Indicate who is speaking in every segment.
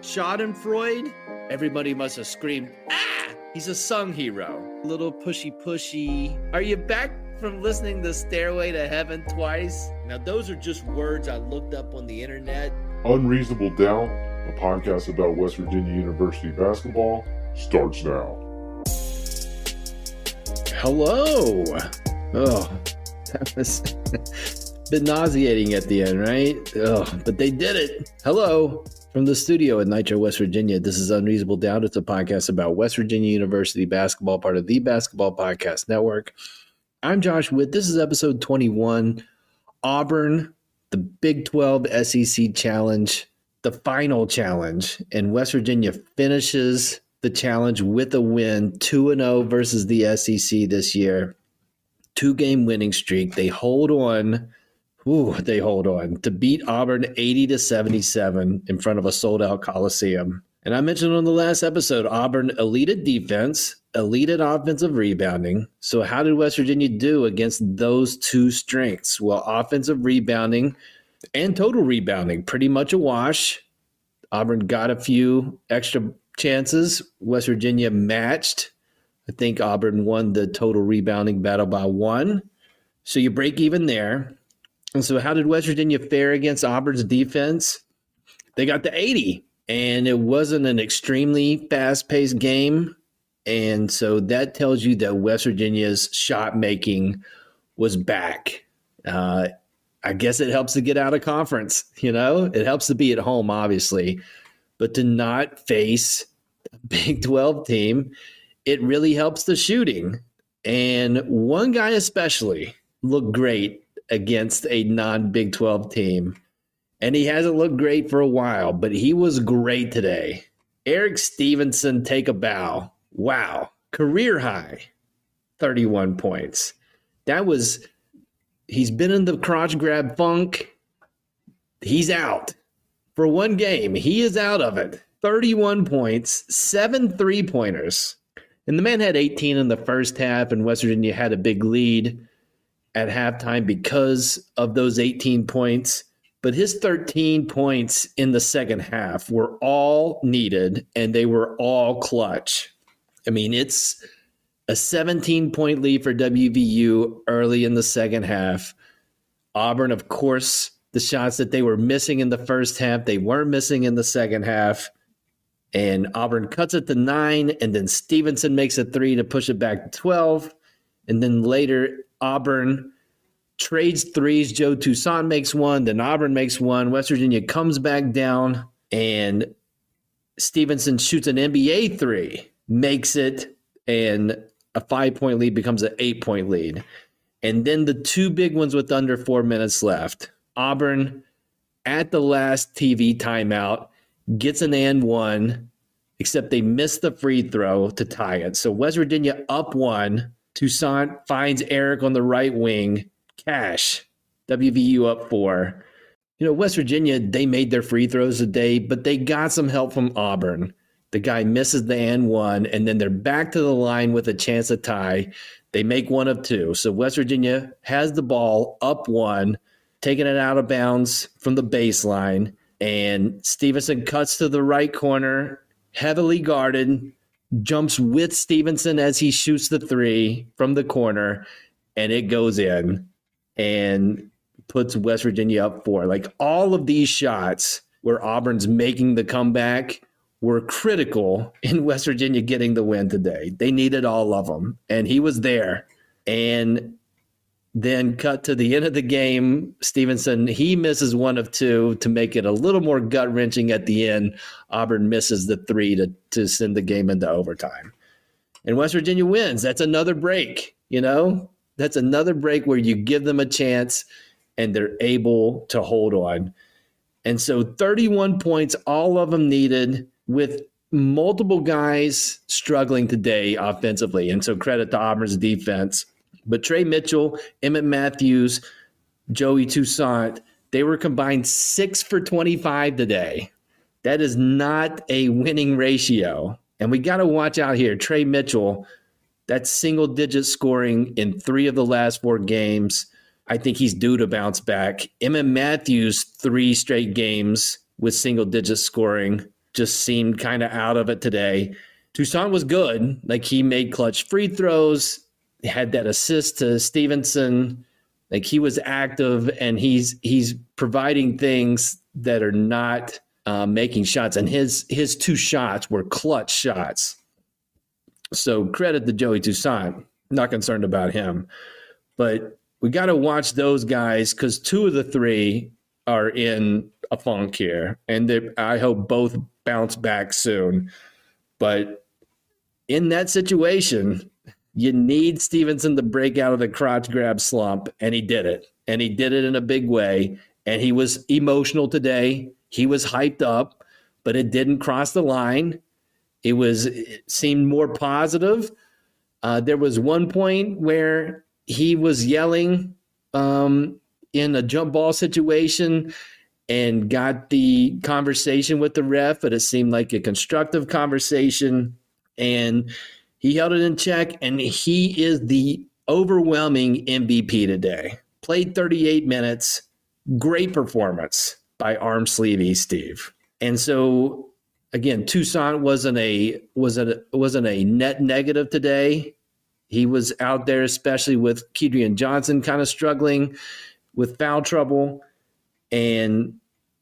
Speaker 1: Schadenfreude, everybody must have screamed, ah! He's a sung hero. Little pushy. Are you back from listening to Stairway to Heaven twice? Now, those are just words I looked up on the internet.
Speaker 2: Unreasonable Down, a podcast about West Virginia University basketball, starts now.
Speaker 1: Hello. Oh, that was a bit nauseating at the end, right? Oh, but they did it. Hello. From the studio in Nitro, West Virginia, this is Unreasonable Down. It's a podcast about West Virginia University basketball, part of the Basketball Podcast Network. I'm Josh Witt. This is episode 21. Auburn, the Big 12 SEC Challenge, the final challenge, and West Virginia finishes the challenge with a win, 2-0 versus the SEC this year. 2-game winning streak. They hold on. They hold on to beat Auburn 80-77 in front of a sold-out Coliseum. And I mentioned on the last episode, Auburn elite at defense, elite at offensive rebounding. So how did West Virginia do against those two strengths? Well, offensive rebounding and total rebounding, pretty much a wash. Auburn got a few extra chances. West Virginia matched. I think Auburn won the total rebounding battle by 1. So you break even there. And so how did West Virginia fare against Auburn's defense? They got to 80, and it wasn't an extremely fast-paced game. And so that tells you that West Virginia's shot making was back. I guess it helps to get out of conference, you know? It helps to be at home, obviously. But to not face a Big 12 team, it really helps the shooting. And one guy especially looked great against a non-Big 12 team. And he hasn't looked great for a while, but he was great today. Erik Stevenson, take a bow. Wow. Career high, 31 points. He's been in the crotch grab funk. He's out. For one game, he is out of it. 31 points, 7 3-pointers. And the man had 18 in the first half, and West Virginia had a big lead at halftime because of those 18 points. But his 13 points in the second half were all needed, and they were all clutch. I mean, it's a 17-point lead for WVU early in the second half. Auburn, of course, the shots that they were missing in the first half, they weren't missing in the second half. And Auburn cuts it to 9, and then Stevenson makes a 3 to push it back to 12. And then later, Auburn trades threes. Joe Toussaint makes 1. Then Auburn makes 1. West Virginia comes back down, and Stevenson shoots an NBA 3, makes it, and a 5-point lead becomes an 8-point lead. And then the two big ones with under 4 minutes left. Auburn, at the last TV timeout, gets an and 1, except they missed the free throw to tie it. So West Virginia up 1. Toussaint finds Erik on the right wing. Cash. WVU up 4. You know, West Virginia, they made their free throws today, but they got some help from Auburn. The guy misses the and 1, and then they're back to the line with a chance to tie. They make 1 of 2. So West Virginia has the ball up 1, taking it out of bounds from the baseline, and Stevenson cuts to the right corner, heavily guarded, jumps with Stevenson as he shoots the 3 from the corner, and it goes in and puts West Virginia up 4. Like, all of these shots where Auburn's making the comeback were critical in West Virginia getting the win today. They needed all of them, and he was there. And then cut to the end of the game, Stevenson, he misses 1 of 2 to make it a little more gut-wrenching at the end. Auburn misses the 3 to send the game into overtime. And West Virginia wins. That's another break, you know? That's another break where you give them a chance and they're able to hold on. And so 31 points, all of them needed, with multiple guys struggling today offensively. And so credit to Auburn's defense. But Trey Mitchell, Emmett Matthews, Joey Toussaint, they were combined 6 for 25 today. That is not a winning ratio. And we got to watch out here. Trey Mitchell, that's single-digit scoring in 3 of the last 4 games. I think he's due to bounce back. Emmett Matthews, 3 straight games with single-digit scoring. just seemed kind of out of it today. Toussaint was good. Like, he made clutch free throws, had that assist to Stevenson. Like, he was active, and he's providing things that are not making shots. And his 2 shots were clutch shots. So credit to Joey Toussaint. Not concerned about him. But we got to watch those guys, because 2 of the 3 are in a funk here. And I hope both bounce back soon. But in that situation, you need Stevenson to break out of the crotch grab slump, and he did it. And he did it in a big way. And he was emotional today. He was hyped up, but it didn't cross the line. It seemed more positive. There was one point where he was yelling in a jump ball situation and got the conversation with the ref, but it seemed like a constructive conversation, and he held it in check, and he is the overwhelming MVP today. Played 38 minutes, great performance by Arm Sleevey Steve. And so, again, Toussaint wasn't a net negative today. He was out there, especially with Kedrian Johnson kind of struggling with foul trouble. And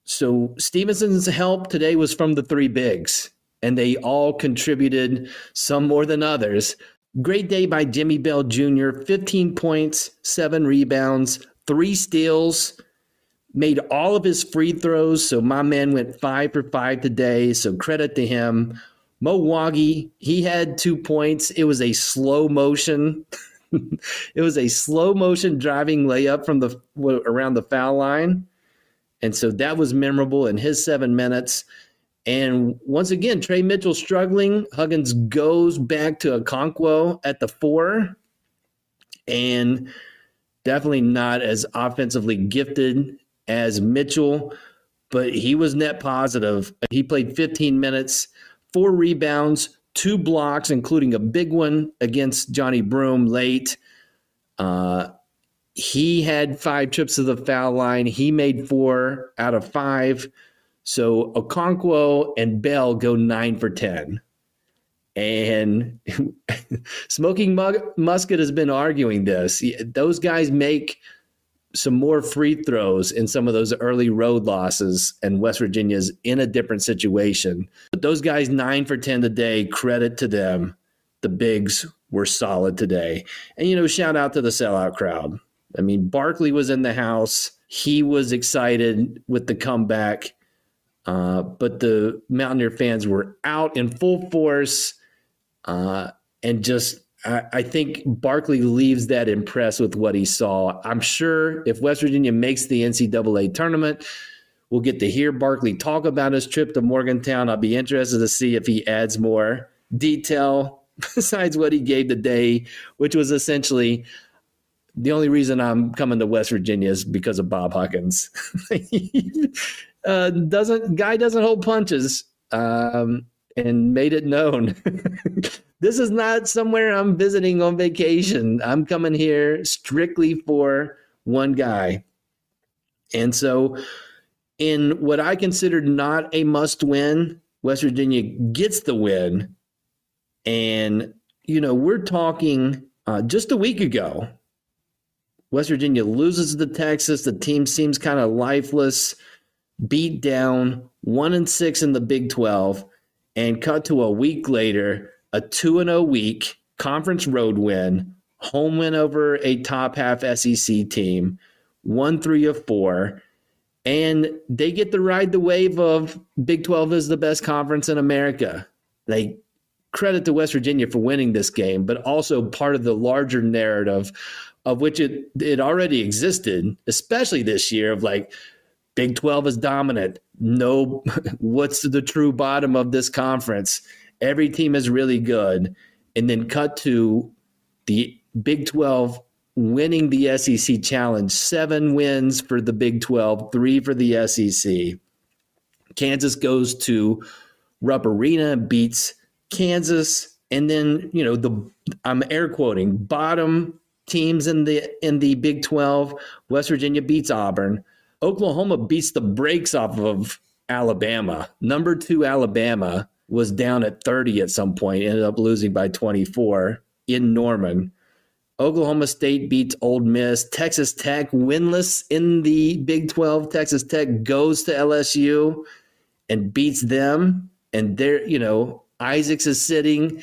Speaker 1: so Stevenson's help today was from the 3 bigs, and they all contributed, some more than others. Great day by Jimmy Bell Jr., 15 points, 7 rebounds, 3 steals, made all of his free throws. So my man went 5 for 5 today, so credit to him. Mo Waggy, he had 2 points. It was a slow motion. It was a slow motion driving layup from around the foul line. And so that was memorable in his 7 minutes. And once again, Trey Mitchell struggling. Huggins goes back to Okonkwo at the 4, and definitely not as offensively gifted as Mitchell, but he was net positive. He played 15 minutes, 4 rebounds, 2 blocks, including a big one against Johnny Broome late. He had 5 trips to the foul line. He made 4 out of 5. So Okonkwo and Bell go 9 for 10. And Smoking Musket has been arguing this. Those guys make some more free throws in some of those early road losses, and West Virginia's in a different situation. But those guys 9 for 10 today, credit to them. The bigs were solid today. And, shout out to the sellout crowd. I mean, Barkley was in the house. He was excited with the comeback. But the Mountaineer fans were out in full force. And just, I think Barkley leaves that impressed with what he saw. I'm sure if West Virginia makes the NCAA tournament, we'll get to hear Barkley talk about his trip to Morgantown. I'll be interested to see if he adds more detail besides what he gave today, which was essentially the only reason I'm coming to West Virginia is because of Bob Huggins. Guy doesn't hold punches, and made it known. This is not somewhere I'm visiting on vacation. I'm coming here strictly for one guy. And so in what I considered not a must win, West Virginia gets the win. And, we're talking just a week ago, West Virginia loses to Texas. The team seems kind of lifeless, beat down, 1-6 in the Big 12, and cut to a week later, a 2-0 week, conference road win, home win over a top half SEC team, 1-3 of 4, and they get to ride the wave of Big 12 is the best conference in America. Like, credit to West Virginia for winning this game, but also part of the larger narrative of which it already existed, especially this year, of like, Big 12 is dominant. No, what's the true bottom of this conference? Every team is really good. And then cut to the Big 12 winning the SEC Challenge. 7 wins for the Big 12, 3 for the SEC. Kansas goes to Rupp Arena and beats Kansas. And then, I'm air quoting, bottom teams in the Big 12. West Virginia beats Auburn. Oklahoma beats the brakes off of Alabama. Number 2 Alabama was down at 30 at some point, ended up losing by 24 in Norman. Oklahoma State beats Ole Miss. Texas Tech winless in the Big 12. Texas Tech goes to LSU and beats them. And they're, Isaacs is sitting,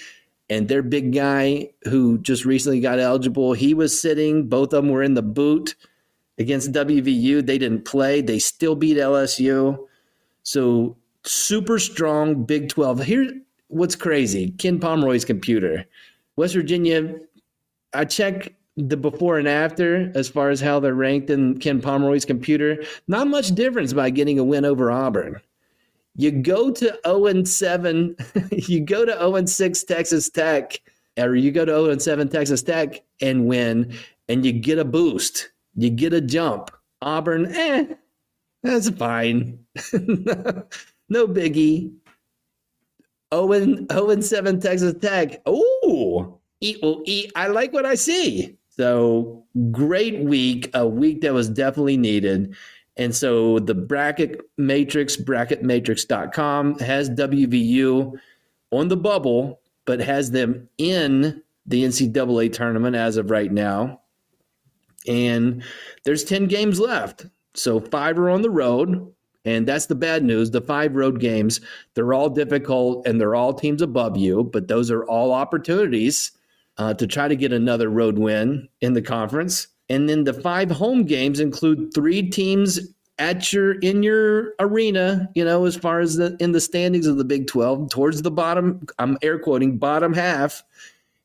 Speaker 1: and their big guy who just recently got eligible, he was sitting. Both of them were in the boot against WVU. They didn't play. They still beat LSU. So super strong Big 12. Here's what's crazy. Ken Pomeroy's computer. West Virginia, I checked the before and after as far as how they're ranked in Ken Pomeroy's computer. Not much difference by getting a win over Auburn. You go to 0-7, you go to 0-6 Texas Tech, or you go to 0-7 Texas Tech and win, and you get a boost. You get a jump. Auburn, that's fine. No biggie. 0-7 Texas Tech. Ooh, I like what I see. So great week, a week that was definitely needed. And so the bracket matrix, bracketmatrix.com, has WVU on the bubble, but has them in the NCAA tournament as of right now. And there's 10 games left. So 5 are on the road. And that's the bad news. The 5 road games, they're all difficult and they're all teams above you, but those are all opportunities to try to get another road win in the conference. And then the 5 home games include 3 teams in your arena, as far as in the standings of the Big 12, towards the bottom, I'm air quoting, bottom half.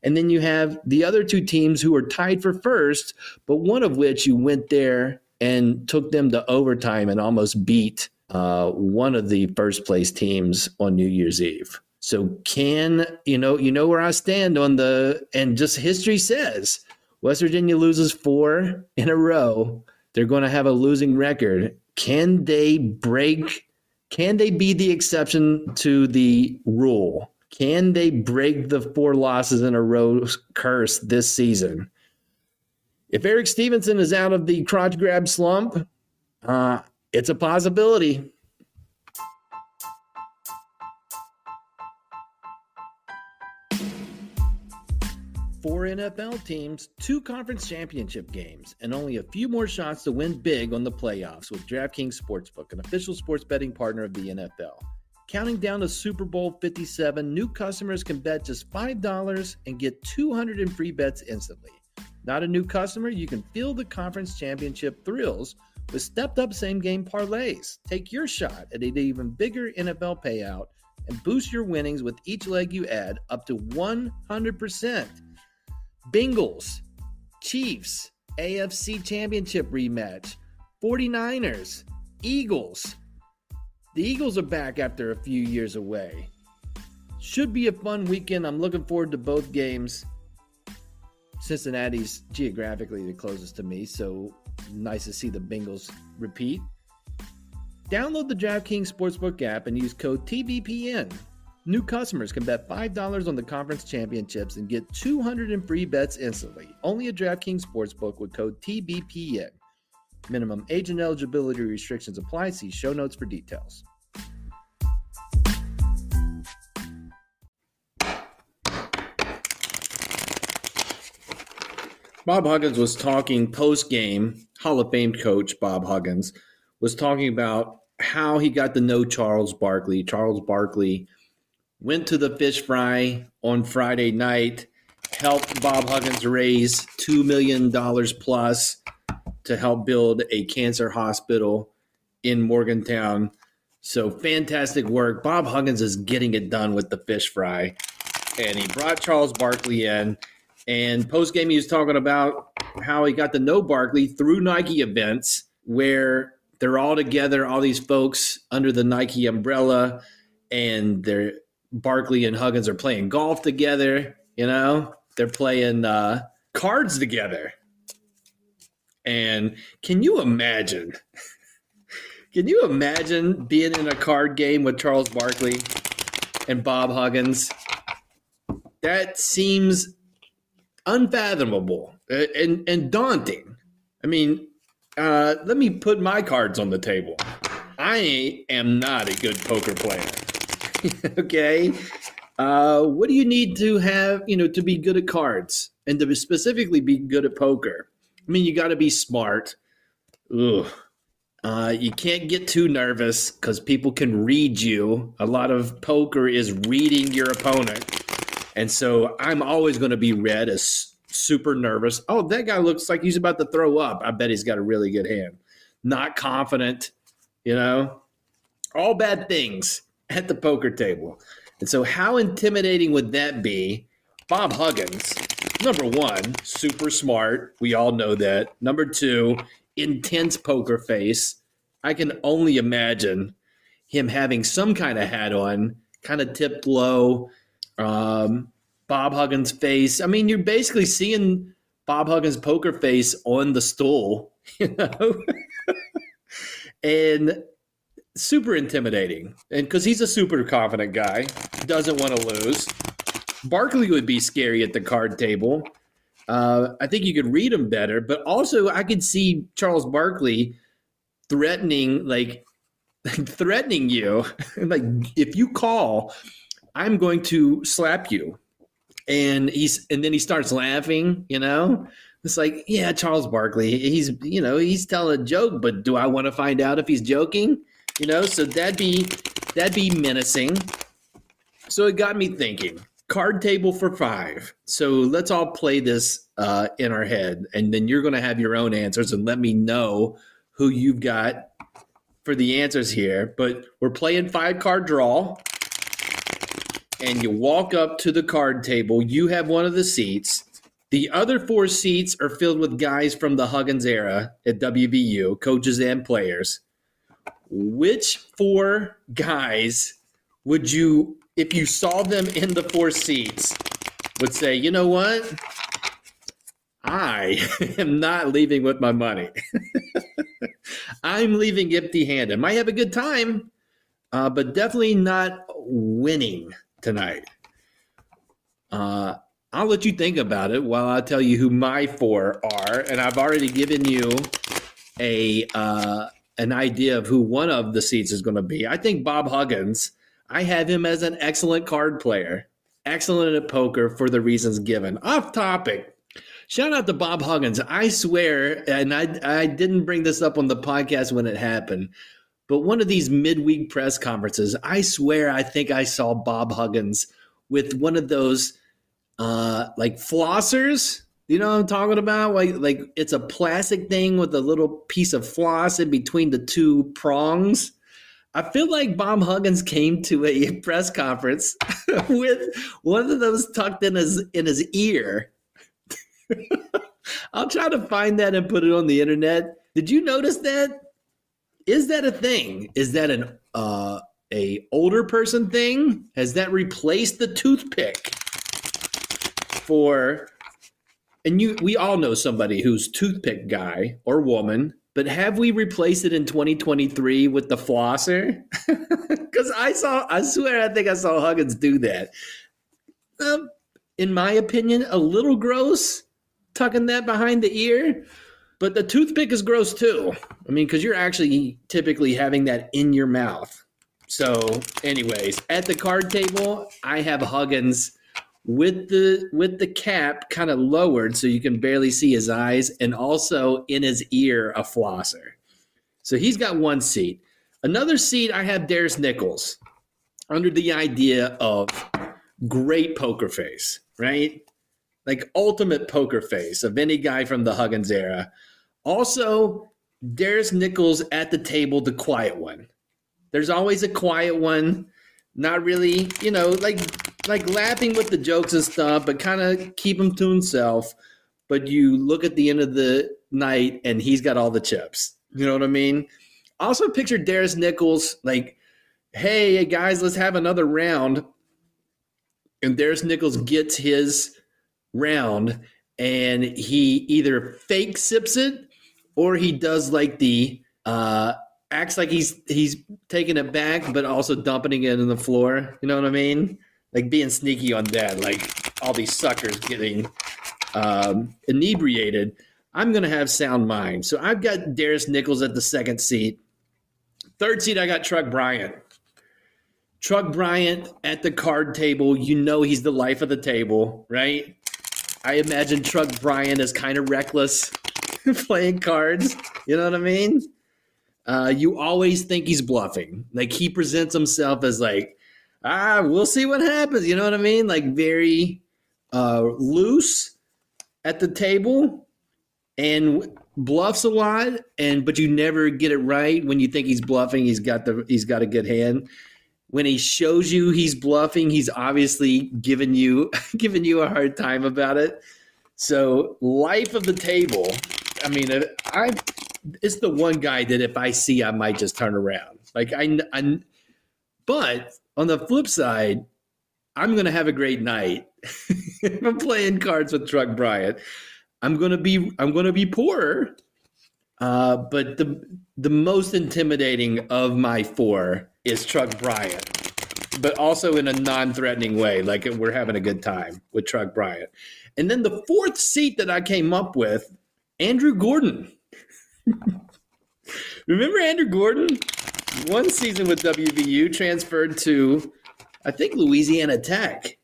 Speaker 1: And then you have the other 2 teams who are tied for first, but one of which you went there and took them to overtime and almost beat one of the first place teams on New Year's Eve. So you know where I stand on and just history says West Virginia loses 4 in a row. They're going to have a losing record. Can they be the exception to the rule? Can they break the 4 losses in a row curse this season? If Erik Stevenson is out of the crotch grab slump, it's a possibility. Four NFL teams, 2 conference championship games, and only a few more shots to win big on the playoffs with DraftKings Sportsbook, an official sports betting partner of the NFL. Counting down to Super Bowl 57, new customers can bet just $5 and get $200 in free bets instantly. Not a new customer? You can feel the conference championship thrills with stepped-up same-game parlays. Take your shot at an even bigger NFL payout and boost your winnings with each leg you add up to 100%. Bengals, Chiefs, AFC Championship rematch, 49ers, Eagles. The Eagles are back after a few years away. Should be a fun weekend. I'm looking forward to both games. Cincinnati's geographically the closest to me, so nice to see the Bengals repeat. Download the DraftKings Sportsbook app and use code TBPN. New customers can bet $5 on the conference championships and get $200 in free bets instantly. Only at DraftKings Sportsbook with code TBPN. Minimum age and eligibility restrictions apply. See show notes for details. Bob Huggins was talking post-game. Hall of Fame coach Bob Huggins was talking about how he got to know Charles Barkley. Charles Barkley went to the fish fry on Friday night, helped Bob Huggins raise $2 million plus to help build a cancer hospital in Morgantown. So fantastic work. Bob Huggins is getting it done with the fish fry. And he brought Charles Barkley in. And post-game, he was talking about how he got to know Barkley through Nike events where they're all together, all these folks under the Nike umbrella, and Barkley and Huggins are playing golf together, They're playing cards together. And can you imagine being in a card game with Charles Barkley and Bob Huggins? That seems unfathomable and daunting. I mean, let me put my cards on the table. I am not a good poker player. Okay. What do you need to have, to be good at cards and to specifically be good at poker? I mean, you got to be smart. Ugh. You can't get too nervous because people can read you. A lot of poker is reading your opponent. And so I'm always going to be read as super nervous. Oh, that guy looks like he's about to throw up. I bet he's got a really good hand. Not confident, all bad things at the poker table. And so how intimidating would that be? Bob Huggins, number one, super smart. We all know that. Number two, intense poker face. I can only imagine him having some kind of hat on, kind of tipped low. Bob Huggins' face. I mean, you're basically seeing Bob Huggins' poker face on the stool, and super intimidating. And because he's a super confident guy, doesn't want to lose. Barkley would be scary at the card table. I think you could read him better, but also I could see Charles Barkley threatening you. Like, if you call, I'm going to slap you. And then he starts laughing, It's like, yeah, Charles Barkley, he's telling a joke, but do I want to find out if he's joking? So that'd be menacing. So it got me thinking. Card table for 5. So let's all play this in our head, and then you're going to have your own answers, and let me know who you've got for the answers here. But we're playing 5-card draw, and you walk up to the card table. You have one of the seats. The other 4 seats are filled with guys from the Huggins era at WVU, coaches and players. Which 4 guys would you, if you saw them in the 4 seats, would say, you know what? I am not leaving with my money. I'm leaving empty-handed. Might have a good time, but definitely not winning tonight. I'll let you think about it while I tell you who my 4 are, and I've already given you an idea of who one of the seats is going to be. I think Bob Huggins, I have him as an excellent card player, excellent at poker for the reasons given. Off topic. Shout out to Bob Huggins. I swear, and I didn't bring this up on the podcast when it happened, but one of these midweek press conferences, I swear I think I saw Bob Huggins with one of those like flossers. You know what I'm talking about? Like it's a plastic thing with a little piece of floss in between the 2 prongs. I feel like Bob Huggins came to a press conference with one of those tucked in his ear. I'll try to find that and put it on the internet. Did you notice that? Is that a thing? Is that an a older person thing? Has that replaced the toothpick for? And we all know somebody who's toothpick guy or woman, but have we replaced it in 2023 with the flosser? Because I swear I think I saw Huggins do that. In my opinion, a little gross, tucking that behind the ear, but the toothpick is gross too. I mean, because you're actually typically having that in your mouth. So anyways, at the card table, I have Huggins with the cap kind of lowered so you can barely see his eyes, and also in his ear a flosser. So he's got 1 seat. Another seat, I have Darius Nichols under the idea of great poker face, right? Like ultimate poker face of any guy from the Huggins era. Also, Darius Nichols at the table, the quiet one. There's always a quiet one, not really, like laughing with the jokes and stuff, but kind of keep him to himself. But you look at the end of the night and he's got all the chips. You know what I mean? Also picture Darius Nichols like, hey, guys, let's have another round. And Darius Nichols gets his round and he either fake sips it or he does like the acts like he's taking it back, but also dumping it in the floor. You know what I mean? Like being sneaky on that, like all these suckers getting inebriated. I'm going to have sound mind. So I've got Darius Nichols at the 2nd seat. Third seed, I got Truck Bryant. Truck Bryant at the card table. You know he's the life of the table, right? I imagine Truck Bryant is kind of reckless playing cards. You know what I mean? You always think he's bluffing. Like, he presents himself as like, we'll see what happens. You know what I mean? Like, very loose at the table and bluffs a lot. But you never get it right. When you think he's bluffing, he's got a good hand. When he shows you he's bluffing, he's obviously giving you a hard time about it. So, life of the table. I mean, it's the one guy that if I see, I might just turn around. Like, but on the flip side, I'm going to have a great night. If I'm playing cards with Truck Bryant, I'm going to be poorer. But the most intimidating of my four is Truck Bryant, but also in a non-threatening way. Like, we're having a good time with Truck Bryant. And then the fourth seat that I came up with, Andrew Gordon. Remember Andrew Gordon? One season with WVU, transferred to, I think, Louisiana Tech.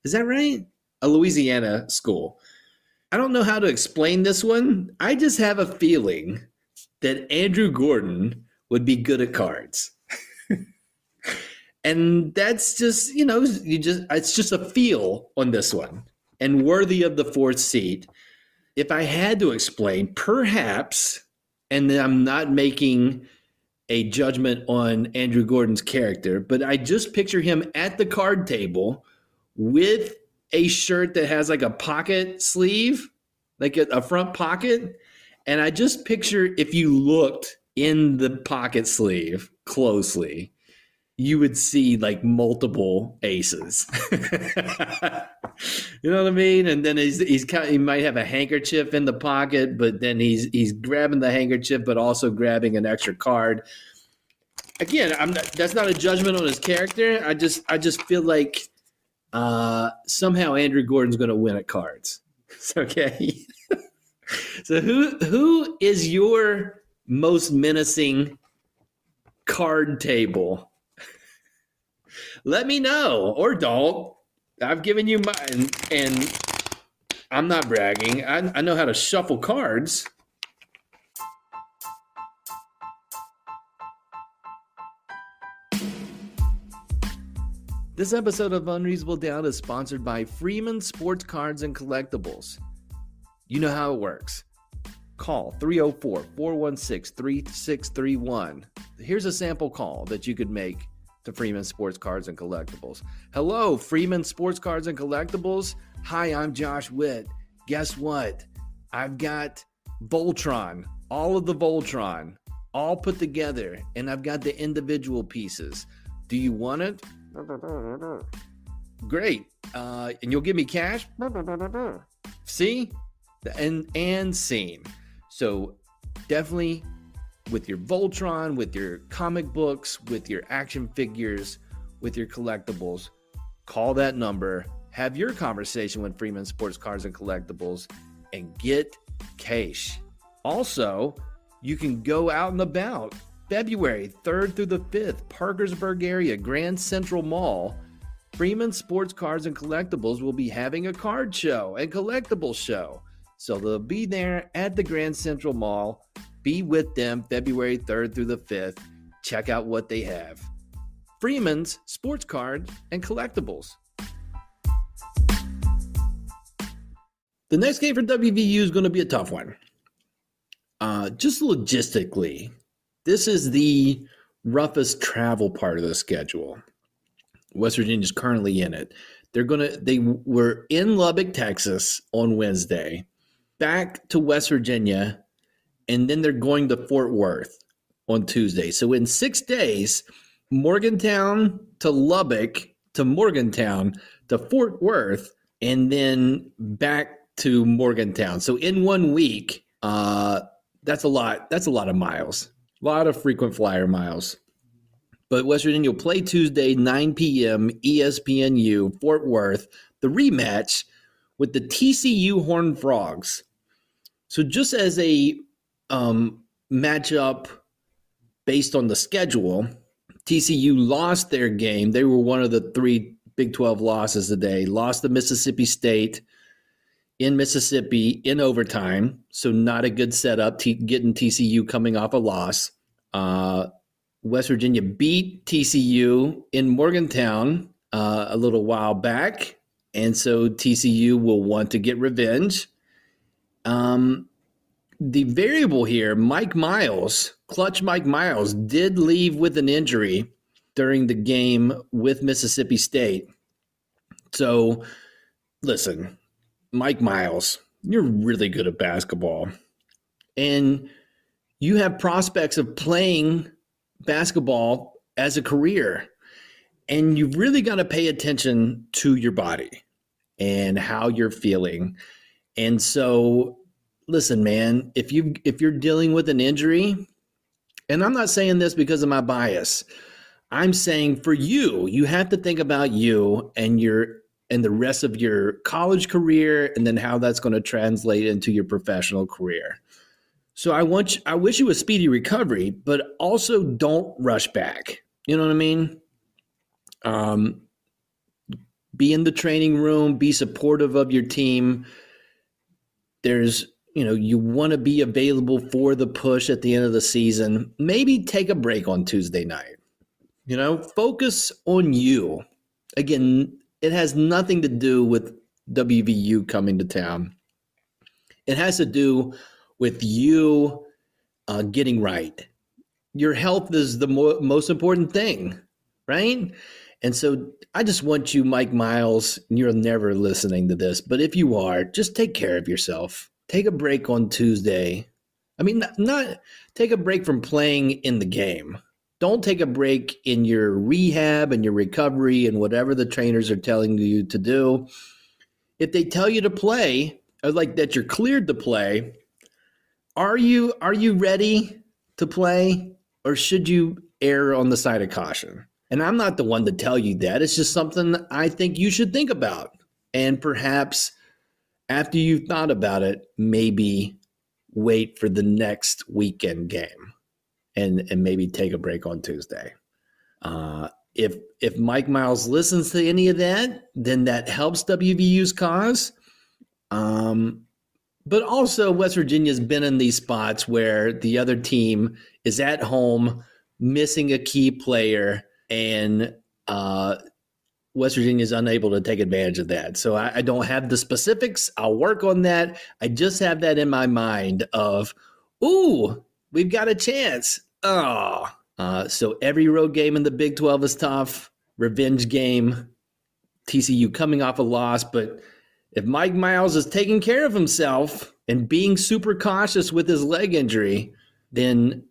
Speaker 1: Is that right? A Louisiana school. I don't know how to explain this one. I just have a feeling that Andrew Gordon would be good at cards. And that's just, it's just a feel on this one and worthy of the fourth seat. If I had to explain, perhaps, and I'm not making a judgment on Andrew Gordon's character, but I just picture him at the card table with a shirt that has like a pocket sleeve, like a front pocket. And I just picture, if you looked in the pocket sleeve closely, you would see like multiple aces. You know what I mean? And then he might have a handkerchief in the pocket, but then he's grabbing the handkerchief, but also grabbing an extra card. Again, that's not a judgment on his character. I just feel like somehow Andrew Gordon's going to win at cards. Okay. So who is your most menacing card table? Let me know, or don't. I've given you mine, and I'm not bragging. I know how to shuffle cards. This episode of Unreasonable Doubt is sponsored by Freeman Sports Cards and Collectibles. You know how it works. Call 304-416-3631. Here's a sample call that you could make to Freeman Sports Cards and Collectibles. Hello, Freeman Sports Cards and Collectibles. Hi, I'm Josh Witt. Guess what? I've got Voltron, all of the Voltron, all put together, and I've got the individual pieces. Do you want it? Great. And you'll give me cash? See? And seen. So definitely, with your Voltron, with your comic books, with your action figures, with your collectibles, call that number, have your conversation with Freeman Sports Cards and Collectibles, and get cash. Also, you can go out and about. February 3rd through the 5th, Parkersburg area, Grand Central Mall. Freeman Sports Cards and Collectibles will be having a card show and collectible show. So they'll be there at the Grand Central Mall. Be with them February 3rd through the 5th. Check out what they have. Freeman's Sports Cards and Collectibles. The next game for WVU is going to be a tough one. Just logistically, this is the roughest travel part of the schedule. West Virginia's currently in it. They were in Lubbock, Texas on Wednesday, back to West Virginia, and then they're going to Fort Worth on Tuesday. So in 6 days, Morgantown to Lubbock to Morgantown to Fort Worth, and then back to Morgantown. So in 1 week, that's a lot. That's a lot of miles, a lot of frequent flyer miles. But West Virginia will play Tuesday, 9 p.m., ESPNU, Fort Worth, the rematch with the TCU Horned Frogs. So just as a matchup based on the schedule, TCU lost their game. They were one of the 3 Big 12 losses today. Lost to Mississippi State in Mississippi in overtime, so not a good setup, getting TCU coming off a loss. West Virginia beat TCU in Morgantown a little while back, and so TCU will want to get revenge. The variable here, Mike Miles, clutch Mike Miles, did leave with an injury during the game with Mississippi State. So, listen, Mike Miles, you're really good at basketball. And you have prospects of playing basketball as a career. And you've really got to pay attention to your body and how you're feeling. And so, listen, man, if you're dealing with an injury, and I'm not saying this because of my bias, I'm saying for you have to think about you and the rest of your college career, and then how that's going to translate into your professional career. So I wish you a speedy recovery, but also don't rush back. You know what I mean? Be in the training room, be supportive of your team. You want to be available for the push at the end of the season. Maybe take a break on Tuesday night. Focus on you. Again, it has nothing to do with WVU coming to town. It has to do with you getting right. Your health is the most important thing, right? And so I just want you, Mike Miles, you're never listening to this, but if you are, just take care of yourself. Take a break on Tuesday. I mean, not take a break from playing in the game. Don't take a break in your rehab and your recovery and whatever the trainers are telling you to do. If they tell you to play, or like that you're cleared to play, are you ready to play, or should you err on the side of caution? And I'm not the one to tell you that. It's just something I think you should think about. And perhaps after you've thought about it, maybe wait for the next weekend game. And maybe take a break on Tuesday. If Mike Miles listens to any of that, then that helps WVU's cause. But also West Virginia's been in these spots where the other team is at home, missing a key player, and West Virginia is unable to take advantage of that. So I don't have the specifics. I'll work on that. I just have that in my mind of, ooh, we've got a chance. So every road game in the Big 12 is tough. Revenge game. TCU coming off a loss. But if Mike Miles is taking care of himself and being super cautious with his leg injury, then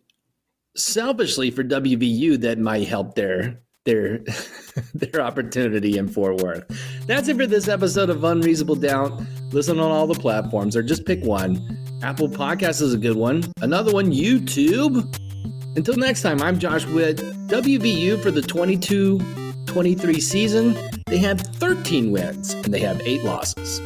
Speaker 1: selfishly for WVU, that might help their opportunity in Fort Worth. That's it for this episode of Unreasonable Doubt. Listen on all the platforms or just pick one. Apple Podcasts is a good one. Another one, YouTube. Until next time, I'm Josh Witt. WVU for the 22-23 season, they have 13 wins and they have 8 losses.